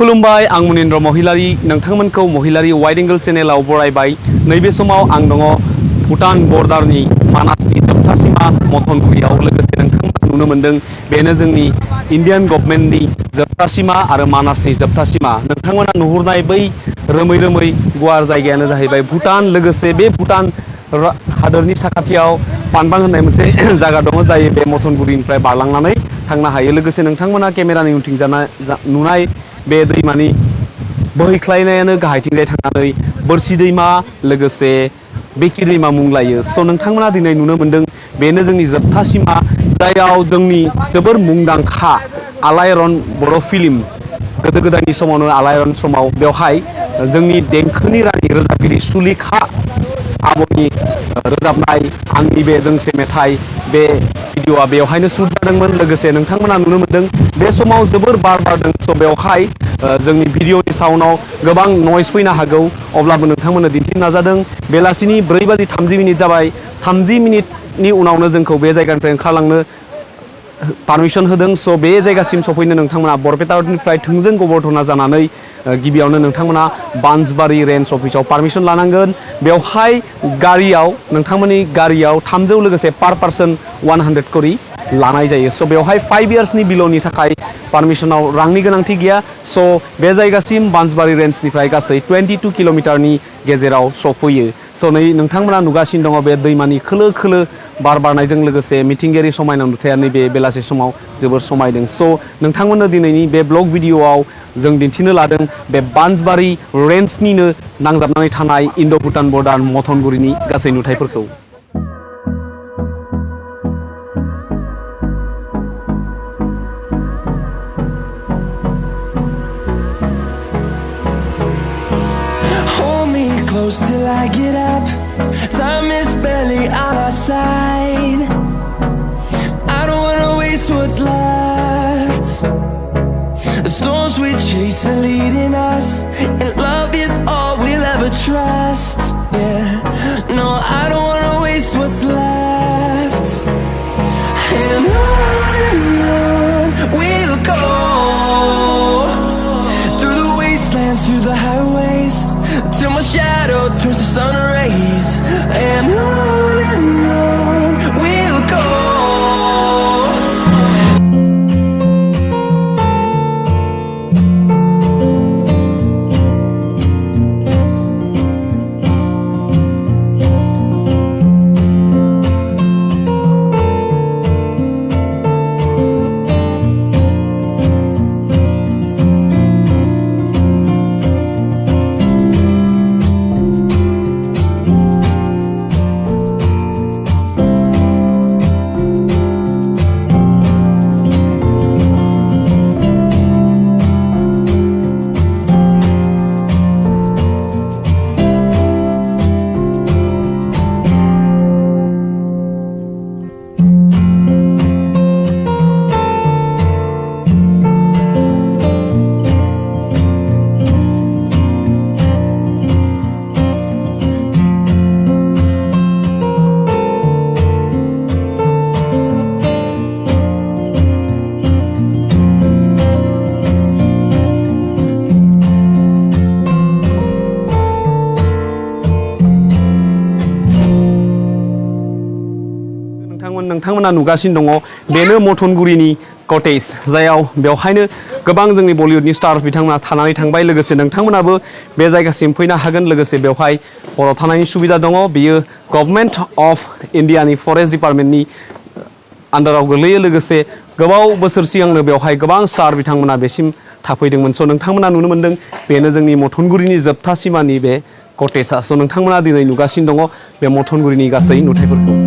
खुलुमबाय आं मुनिन्द्र महिलारी नोंथांमोनखौ महिलारी wide angle चेनेलाव बरायबाय नैबे समाव आं दङ भुटान बर्डारनि मानासनि जोबथा सीमा मथनगुरियाव लोगोसे नोंथांमोना नुनो मोनदों बेनो जोंनि इन्डियान गभर्नमेन्टनि जोबथा सीमा आरो मानासनि जोबथा सीमा नोंथांमोना नुहुरनाय बै रोमै रोमै गुवार जायगायानो जाहैबाय भुटान लोगोसे बे भुटान हादोरनि साखाथियाव पानबां होननाय मोनसे जायगा दङ जाय बे मथनगुरिनिफ्राय बारलांनानै थांनो हायो लोगोसे नोंथांमोना केमेरानि उनथिं नुनाय बे दैमानि बोहैख्लायनायानो गाहायथिंजाय थांनानै बोरसि दैमा लोगोसे बेकि दैमा मुं लायो स' नोंथांमोना दिनै नुनो मोनदों बेनो जोंनि जोबथा सीमा जायाव जोंनि जोबोर मुंदांखा आलायारन बर' फिल्म गोदो गोदायनि समावनो आलायारन समाव बेवहाय जोंनि देंखोनि रानि रोजाबगिरि सुलेखा आब'नि रोजाबनाय आंनि बे जोंसे मेथाइ बे भिडिअ'आ बेवहायनो शुट जादोंमोन लोगोसे नोंथांमोना नुनो मोनदों बे समाव जोबोर बार बारदों स' बेवहाय जोंनि भिडिअ'नि साउन्डआव गोबां नयस फैनो हागौ अब्लाबो नोंथांमोननो दिन्थिनो नाजादों बेलासिनि 4:30 जाबाय 30 मिनिटनि उनावनो जोंखौ बे जायगानिफ्राय ओंखारलांनो पारमिसन होदों स' बे जायगासिम सफैनो नोंथांमोना बरपेटानिफ्राय थोंजों गबरधना जानानै गिबियावनो नोंथांमोना बान्सबारि रेन्ज अफिसाव पारमिसन लानांगोन बेवहाय गारियाव नोंथांमोननि गारियाव 300 लोगोसे पार पार्सन 100 करि लानाय जायो स' बेवहाय 5 इयार्सनि बिल'नि थाखाय पारमिसनाव रांनि गोनांथि गैया स' बे जायगासिम बान्सबारि रेन्जनिफ्राय गासै 22 किल'मिटारनि गेजेराव सफैयो स' नै नोंथांमोना नुगासिनो दङ बे दैमानि खोलो खोलो बार बारनायजों लोगोसे मिथिंगायारि समायना नुथाया नैबे बेलासि समाव जोबोर समायदों स' नोंथांमोननो दिनैनि बे ब्लग भिडिअ'आव जों दिन्थिनो लादों बे बान्सबारि रेन्जनिनो नांजाबनानै थानाय इन्ड' भुटान बर्डार मथनगुरिनि गासै नुथायफोरखौ Close till I get up. Time is barely on our side. I don't wanna waste what's left. The storms we chase are leading us, and love is all we'll ever trust. Yeah, no, I don't wanna waste what's left. And on we'll go, through the wastelands, through the highways, till my shadow turns to sun rays. And on we'll go. नोंथांमोना नुगासिनो दङ बेनो मथनगुरिनि cottage जायाव बेवहायनो गोबां जोंनि बलिउडनि star बिथांमोना थानानै थांबाय लोगोसे नोंथांमोनाबो बे जायगासिम फैनो हागोन लोगोसे बेवहाय हराव थानायनि सुबिदा दङ बेयो गभर्नमेन्ट अफ इन्डियानि फरेस्ट डिपार्टमेन्टनि आन्डाराव गोग्लैयो लोगोसे गोबाव बोसोर सिगांनो बेवहाय गोबां स्टार बिथांमोना बेसिम थाफैदोंमोन स' नोंथांमोना नुनो मोनदों बेनो जोंनि मथनगुरिनि जोबथा सीमानि बे कटेजआ स' नोंथांमोना दिनै नुगासिनो दङ बे मथनगुरिनि गासै नुथायफोरखौ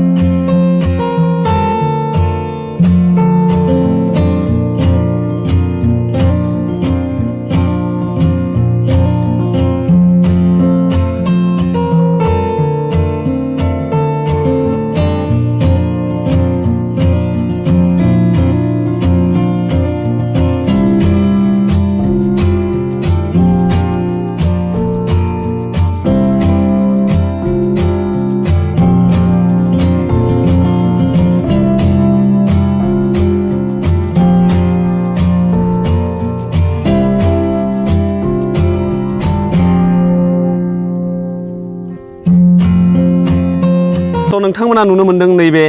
स' नोंथांमोना नुनो मोन्दों नैबे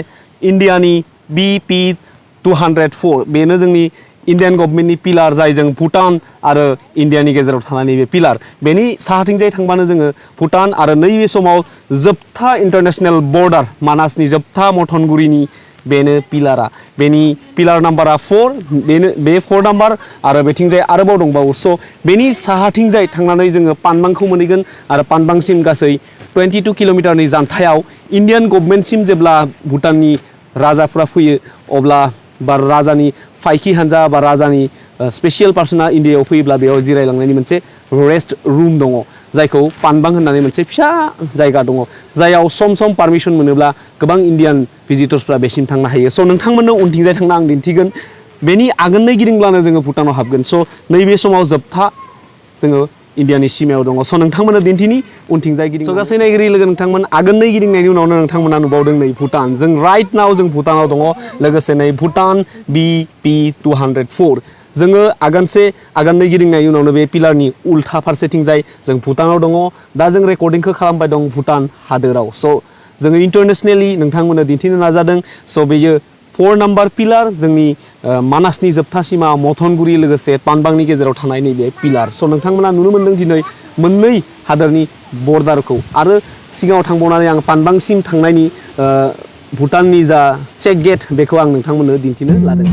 इण्डियानि BP-204 बेनो जोंनि इण्डियान गभर्नमेन्टनि पिलार जायजों भुटान आरो इण्डियानि गेजेराव थानाय नैबे पिलार बेनि साहाथिंजाय थांबानो जोङो भुटान आरो नैबे समाव जोबथा इन्टारनेशनेल बर्डार मानासनि जोबथा मथनगुरिनि बेनो पिलारा बेनि पिलार नाम्बारा 4 बेनो बे 4 नाम्बार आरो बेथिंजाय आरोबाव दंबावो स' बेनि साहाथिंजाय थांनानै जोङो पानबांखौ मोनहैगोन आरो पानबांसिम गासै 22 किल'मिटारनि जानथायाव इण्डियान गभर्नमेन्टसिम जेब्ला भुटाननि राजाफ्रा फैयो अब्ला बा राजानि फाइखि हान्जा बा राजानि स्पेसियेल पार्सना इण्डियायाव फैयोब्ला बेयाव जिरायलांनायनि मोनसे रेस्ट रुम दङ जायखौ पानबां होननानै मोनसे फिसा जायगा दङ जायाव सम सम पारमिसन मोनोब्ला गोबां इण्डियान भिजिटर्सफ्रा बेसिम थांनो हायो स' नोंथांमोननो उनथिंजाय थांना आं दिन्थिगोन बेनि आगोलनै गिदिंब्लानो जोङो भुटानाव हाबगोन स' नैबे समाव जोबथा जोङो इण्डियानि सिमायाव दङ स' नोंथांमोननो दिन्थिनि उनथिंजाय गिदिं स' गासै नायगिरि लोगो नोंथांमोन आगोलनै गिदिंनायनि उनावनो नोंथांमोना नुबावदों नै भुटान जों राइट नाव जों भुटानाव दङ लोगोसे नै भुटान BP-204 जोङो आगाननै गिदिंनायनि उनावनो बे पिलारनि उल्था फारसेथिंजाय जों भुटानाव दङ दा जों रेकर्डिंखौ खालामबाय दं भुटान हादोराव स' जोङो इन्टारनेसनेलि नोंथांमोननो दिन्थिनो नाजादों स' बेयो 4 नाम्बार पिलार जोंनि मानासनि जोबथा सिमा मथनगुरि लोगोसे पानबांनि गेजेराव थानाय नैबे पिलार स' नोंथांमोना नुनो मोन्दों दिनै मोननै हादोरनि बर्डारखौ आरो सिगाङाव थांबावनानै आं पानबांसिम थांनायनि भुटाननि जा चेक गेट बेखौ आं नोंथांमोननो दिन्थिनो लादों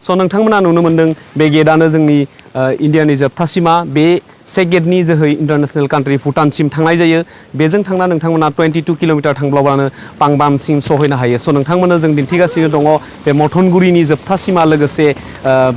स' नोंथांमोना नुनो मोन्दों बे गेटआनो जोंनि इण्डियानि जोबथा सिमा बे से गेटनि जोहै इन्टारनेशनेल कान्ट्रि भुटानसिम थांनाय जायो बेजों थांना नोंथांमोना 22 किल'मिटार थांब्लानो पांबामसिम सहैनो हायो स' नोंथांमोननो जों दिन्थिगासिनो दङ बे मथनगुरिनि जोबथा सिमा लोगोसे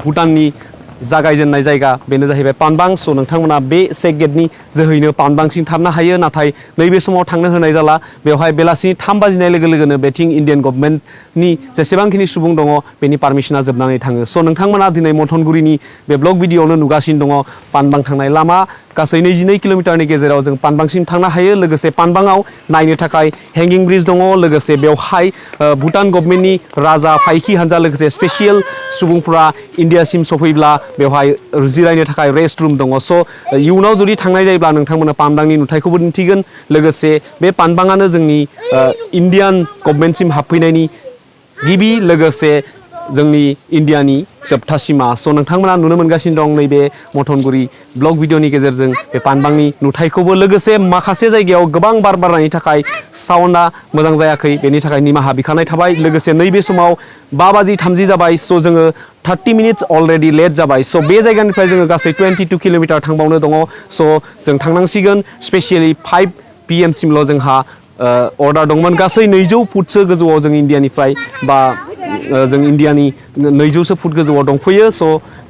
भुटाननि जागायजेननाय जायगा बेनो जाहैबाय पानबां स' नोंथांमोना बे से गेटनि जोहैनो पानबांसिम थांनो हायो नाथाय नैबे समाव थांनो होनाय जाला बेवहाय बेलासिनि 3 बाजिनाय लोगो लोगोनो बेथिं इण्डियान गभर्नमेन्टनि जेसेबांखिनि सुबुं दङ बेनि पारमिसना जोबनानै थाङो स' नोंथांमोना दिनै मथनगुरिनि बे ब्लग भिडिअ'आवनो नुगासिनो दङ पानबां थांनाय लामा गासै 22 किल'मिटारनि गेजेराव जों पानबांसिम थांनो हायो लोगोसे पानबाङाव नायनो थाखाय हेंगिं ब्रिज दङ लोगोसे बेवहाय भुटान गभर्नमेन्टनि राजा फाइखि हान्जा लोगोसे स्पेसियेल सुबुंफोरा इण्डियासिम सफैब्ला बेवहाय जिरायनो थाखाय रेस्ट रुम दङ स' इयुनाव जुदि थांनाय जायोब्ला नोंथांमोना पानबांनि नुथायखौबो दिन्थिगोन लोगोसे बे पानबाङानो जोंनि इण्डियान गभर्नमेन्टसिम हाबफैनायनि गिबि लोगोसे जोंनि इण्डियानि जोबथा सिमा स' नोंथांमोना नुनो मोनगासिनो दं नैबे मथनगुरि ब्लग भिडिअनि गेजेरजों बे पानबांनि नुथायखौबो लोगोसे माखासे जायगायाव गोबां बार बारनायनि थाखाय साउन्डआ मोजां जायाखै बेनि थाखाय निमाहा बिखानाय थाबाय लोगोसे नैबे समाव 5:30 जाबाय स' जोङो 30 मिनिट्स अलरेडि लेट जाबाय स' बे जायगानिफ्राय जोङो गासै 22 किल'मिटार थांबावनो दङ स' जों थांनांसिगोन स्पेसियेलि 5 PM सिमल' जोंहा अर्डार दंमोन गासै 200 फुटसो गोजौआव जों इण्डियानिफ्राय बा जों इण्डियानि 200सो फुट गोजौआव दंफैयो स'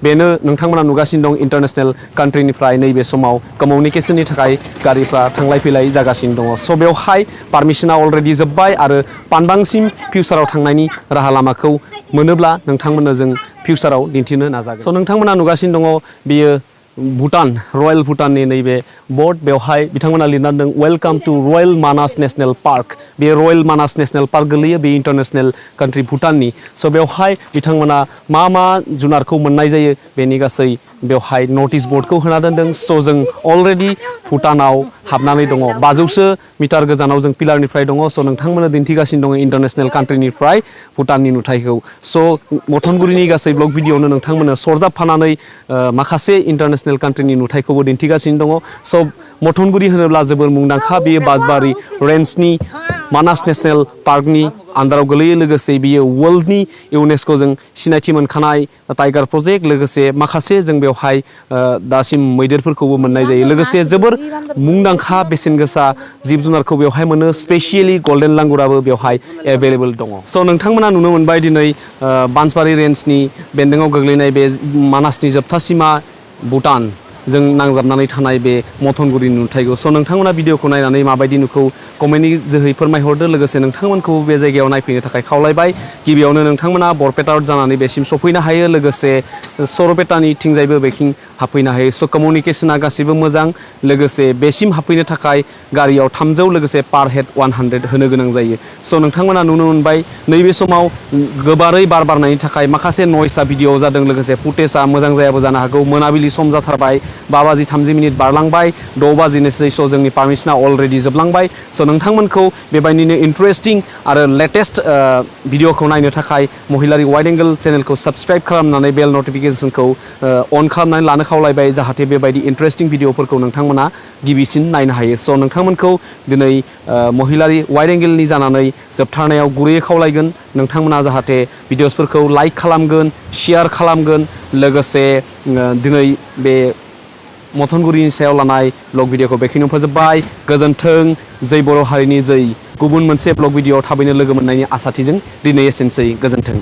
बेनो नोंथांमोना नुगासिनो दं इन्टारनेशनेल कान्ट्रिनिफ्राय नैबे समाव कमिउनिकेसननि थाखाय गारिफ्रा थांलाय फैलाय जागासिनो दङ स' बेवहाय पारमिसना अलरेडि जोब्बाय आरो पानबांसिम फिउचाराव थांनायनि राहा लामाखौ मोनोब्ला नोंथांमोननो जों फिउचाराव दिन्थिनो नाजागोन स' नोंथांमोना नुगासिनो दङ बियो भुटान रयेल भुटाननि नैबे बर्ड बेवहाय बिथांमोना लिरना दोन्दों वेलकाम टु रयेल मानास नेशनेल पार्क बे रयेल मानास नेशनेल पार्क गोलैयो बे इन्टारनेशनेल कान्ट्रि भुटाननि स' बेवहाय बिथांमोना मा जुनारखौ मोननाय जायो बेनि गासै बेवहाय नटिस बर्डखौ होना दोन्दों स' जों अलरेडि भुटानाव हाबनानै दङ 500सो मिटार गोजानाव जों पिलारनिफ्राय दङ स' नोंथांमोना दिन्थिगासिनो दङ इन्टारनेशनेल कान्ट्रिनिफ्राय भुटाननि नुथायखौ स' मथनगुरिनि गासै ब्लग भिडिअ'नो नोंथांमोननो सरजाबफानानै माखासे इन्टारनेशनेल कान्ट्रिनि नुथायखौबो दिन्थिगासिनो दङ स' मथनगुरि होनोब्ला जोबोर मुंदांखा बेयो बासबारि रेन्जनि मानास नेशनेल पार्कनि आन्दाराव गोलैयो लोगोसे बियो वर्ल्डनि इउनेस्क'जों सिनायथि मोनखानाय टाइगार प्रजेक्ट लोगोसे माखासे जों बेवहाय दासिम मैदेरफोरखौबो मोननाय जायो लोगोसे जोबोर मुंदांखा बेसेन गोसा जिब जुनारखौ बेवहाय मोनो स्पेसियेलि गल्डेन लांगुराबो बेवहाय एभेलेबल दङ स' नोंथांमोना नुनो मोनबाय दिनै बांसबारि रेन्जनि बेन्दोङाव गोग्लैनाय बे मानासनि जोबथा सिमा भुटान जों नांजाबनानै थानाय बे मथनगुरिनि नुथायखौ स' नोंथांमोना भिडिअखौ नायनानै माबायदि नुखौ कमेन्टनि जोहै फोरमायहरदो लोगोसे नोंथांमोनखौ बे जायगायाव नायफैनो थाखाय खावलायबाय गिबियावनो नोंथांमोना बरपेटा जानानै बेसिम सफैनो हायो लोगोसे सरपेटानि थिंजायबो बेखिं हाबफैनो हायो स' कमिउनिकेसना गासिबो मोजां लोगोसे बेसिम हाबफैनो थाखाय गारियाव 300 लोगोसे पार हेड 100 होनो गोनां जायो स' नोंथांमोना नुनो मोनबाय नैबे समाव गोबारै बार बारनायनि थाखाय माखासे नयसा भिडिअ जादों लोगोसे फुटेजआ मोजां जायाबो जानो हागौ मोनाबिलि सम जाथारबाय 5:30 बारलांबाय 6 बाजिनोसै स' जोंनि पारमिसना अलरेडि जोबलांबाय स' नोंथांमोनखौ बेबायदिनो इन्टारेस्टिं आरो लेटेस्ट भिडिअखौ नायनो थाखाय महिलारि वाइड एंगल चेनेलखौ साबस्क्राइब खालामनानै बेल नटिफिकेसनखौ अन खालामनानै लानो खावलायबाय जाहाथे बेबायदि इन्टारेस्टिं भिडिअफोरखौ नोंथांमोना गिबिसिन नायनो हायो स' नोंथांमोनखौ दिनै महिलारि वाइड एंगलनि जानानै जोबथारनायाव गुरैयै खावलायगोन नोंथांमोना जाहाथे भिडिअसफोरखौ लाइक खालामगोन शेयार खालामगोन लोगोसे दिनै बे मथनगुरिनि सायाव लानाय ब्लग भिडिअखौ बेखिनियाव फोजोबबाय गोजोन्थों जै बर' हारिनि जै गुबुन मोनसे ब्लग भिडिअ थाबैनो लोगो मोननायनि आसाथिजों दिनै एसेनोसै गोजोन्थों